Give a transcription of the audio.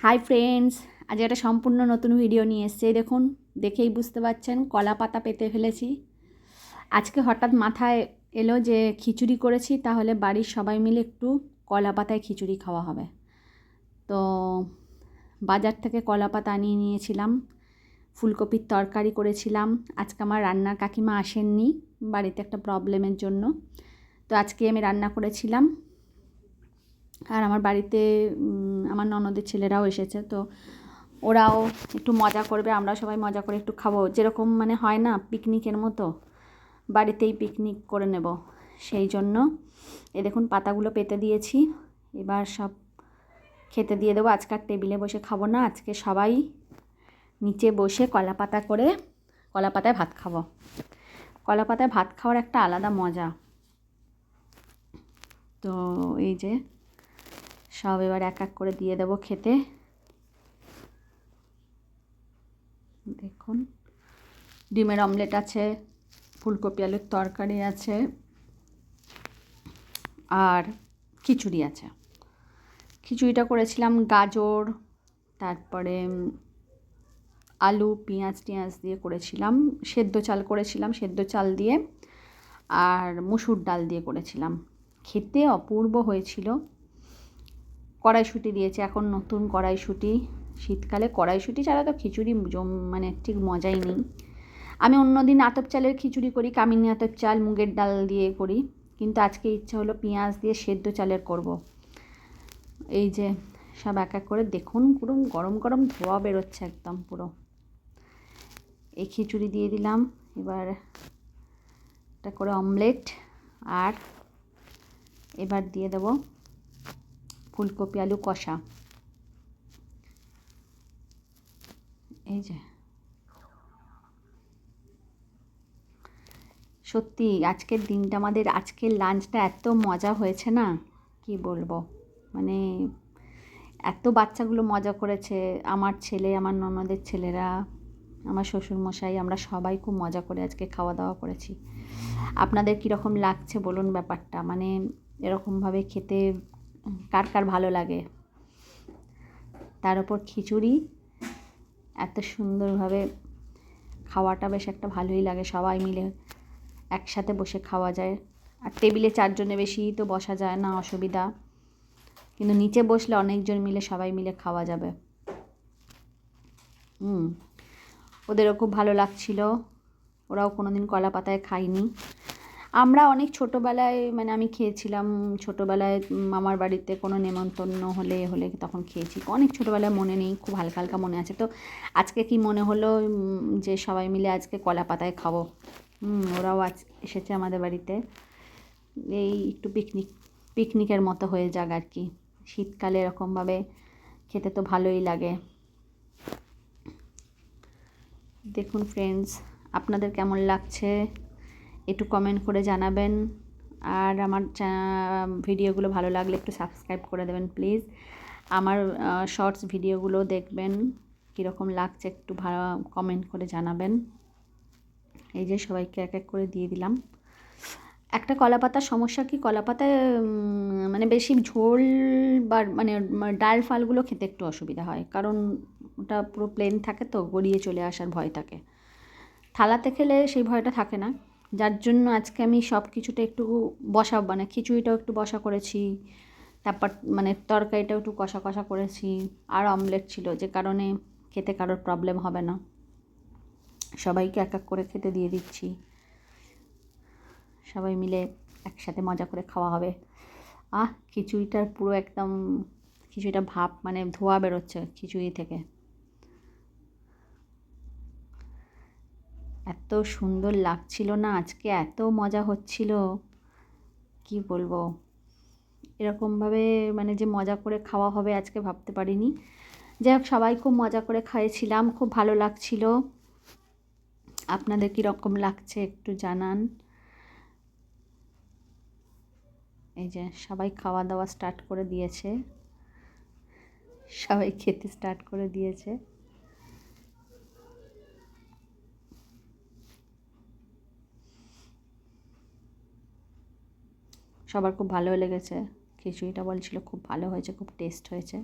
Hi friends, আজ একটা সম্পূর্ণ নতুন ভিডিও নিয়ে এসেছি। দেখুন, দেখেই বুঝতে পারছেন কলা পাতা পেতে ফেলেছি। আজকে হঠাৎ মাথায় এলো যে খিচুড়ি করেছি, তাহলে বাড়ির সবাই মিলে একটু কলা পাতায় খিচুড়ি খাওয়া হবে। তো বাজার থেকে কলা পাতা আনিয়ে নিয়েছিলাম, ফুলকপির তরকারি করেছিলাম। আজকে আমার রান্নার কাকিমা আসেননি বাড়িতে একটা প্রবলেমের জন্য, তো আজকে আমি রান্না করেছিলাম। আর আমার বাড়িতে আমার ননদের ছেলেরাও এসেছে, তো ওরাও একটু মজা করবে, আমরা সবাই মজা করে একটু খাবো। যেরকম মানে হয় না পিকনিকের মতো, বাড়িতেই পিকনিক করে নেব, সেই জন্য দেখুন পাতাগুলো পেতে দিয়েছি। এবার সব খেতে দিয়ে দেবো। আজকে আর টেবিলে বসে খাবো না, আজকে সবাই নিচে বসে কলা পাতায় ভাত খাবো। কলা পাতায় ভাত খাওয়ার একটা আলাদা মজা। তো এই যে সব এবার এক এক করে দিয়ে দেবো খেতে। দেখুন, ডিমের অমলেট আছে, ফুলকপি আলুর তরকারি আছে, আর খিচুড়ি আছে। খিচুড়িটা করেছিলাম গাজর, তারপরে আলু, পেঁয়াজ দিয়ে করেছিলাম। সেদ্ধ চাল করেছিলাম, সেদ্ধ চাল দিয়ে, আর মুসুর ডাল দিয়ে করেছিলাম। খেতে অপূর্ব হয়েছিল। কড়াইশুঁটি দিয়েছি, এখন নতুন কড়াইশুঁটি। শীতকালে কড়াইশুঁটি ছাড়া তো খিচুড়ি মানে ঠিক মজাই নেই। আমি অন্যদিন আতপ চালের খিচুড়ি করি, কামিনী আতপ চাল মুগের ডাল দিয়ে করি, কিন্তু আজকে ইচ্ছা হলো পেঁয়াজ দিয়ে সেদ্ধ চালের করব। এই যে সব এক এক করে দেখুন, পুরো গরম গরম ধোয়া বেরোচ্ছে একদম পুরো। এই খিচুড়ি দিয়ে দিলাম। এবার একটা করে অমলেট, আর এবার দিয়ে দেব ফুলকপি আলু কষা। এই যে সত্যি আজকের দিনটা, আমাদের আজকের লাঞ্চটা এত মজা হয়েছে না, কি বলবো। মানে এত বাচ্চাগুলো মজা করেছে, আমার ছেলে, আমার ননদের ছেলেরা, আমার শ্বশুরমশাই, আমরা সবাই খুব মজা করে আজকে খাওয়া দাওয়া করেছি। আপনাদের কীরকম লাগছে বলুন ব্যাপারটা, মানে এরকমভাবে খেতে কার কার ভালো লাগে। তার উপর খিচুড়ি এত সুন্দরভাবে খাওয়াটা বেশ একটা ভালোই লাগে, সবাই মিলে একসাথে বসে খাওয়া যায়। আর টেবিলে 4 জনের বেশি তো বসা যায় না, অসুবিধা, কিন্তু নিচে বসলে অনেকজন মিলে সবাই মিলে খাওয়া যাবে। ওদেরও খুব ভালো লাগছিল, ওরাও কোনো দিন কলা পাতায় খায়নি। আমরা অনেক ছোটোবেলায়, মানে আমি খেয়েছিলাম ছোটোবেলায়, মামার বাড়িতে কোনো নেমন্তন্ন হলে তখন খেয়েছি, অনেক ছোটোবেলায় মনে নেই, খুব হালকা হালকা মনে আছে। তো আজকে কি মনে হলো যে সবাই মিলে আজকে কলা পাতায় খাবো। ওরাও আজ এসেছে আমাদের বাড়িতে, এই একটু পিকনিকের মতো হয়ে যাক আর কি। শীতকালে এরকমভাবে খেতে তো ভালোই লাগে। দেখুন ফ্রেন্ডস, আপনাদের কেমন লাগছে একটু কমেন্ট করে জানাবেন। আর আমার ভিডিওগুলো ভালো লাগলে একটু সাবস্ক্রাইব করে দেবেন প্লিজ। আমার শর্টস ভিডিওগুলো দেখবেন, কীরকম লাগছে একটু ভালো কমেন্ট করে জানাবেন। এই যে সবাইকে এক এক করে দিয়ে দিলাম। একটা কলা পাতার সমস্যা কি, কলা পাতায় মানে বেশি ঝোল বা মানে ডাল ফালগুলো খেতে একটু অসুবিধা হয়, কারণ ওটা পুরো প্লেন থাকে তো গড়িয়ে চলে আসার ভয় থাকে। থালাতে খেলে সেই ভয়টা থাকে না, যার জন্য আজকে আমি সব কিছুটা একটু বসা, মানে খিচুড়িটাও একটু বসা করেছি, তারপর মানে তরকারিটাও একটু কষা কষা করেছি, আর অমলেট ছিল, যে কারণে খেতে কারোর প্রবলেম হবে না। সবাইকে এক এক করে খেতে দিয়ে দিচ্ছি, সবাই মিলে একসাথে মজা করে খাওয়া হবে। খিচুড়িটার পুরো একদম খিচুড়িটা ভাপ, মানে ধোয়া বেরোচ্ছে খিচুড়ি থেকে। এত সুন্দর লাগছিল না আজকে, এত মজা হচ্ছিল, কি বলবো। এরকমভাবে মানে যে মজা করে খাওয়া হবে আজকে ভাবতে পারিনি। যাই হোক, সবাই খুব মজা করে খাইয়েছিলাম, খুব ভালো লাগছিল। আপনাদের কীরকম লাগছে একটু জানান। এই যে সবাই খাওয়া দাওয়া স্টার্ট করে দিয়েছে, সবাই খেতে স্টার্ট করে দিয়েছে। সবার খুব ভালো লেগেছে, খিচুড়িটা বলছিল খুব ভালো হয়েছে, খুব টেস্ট হয়েছে।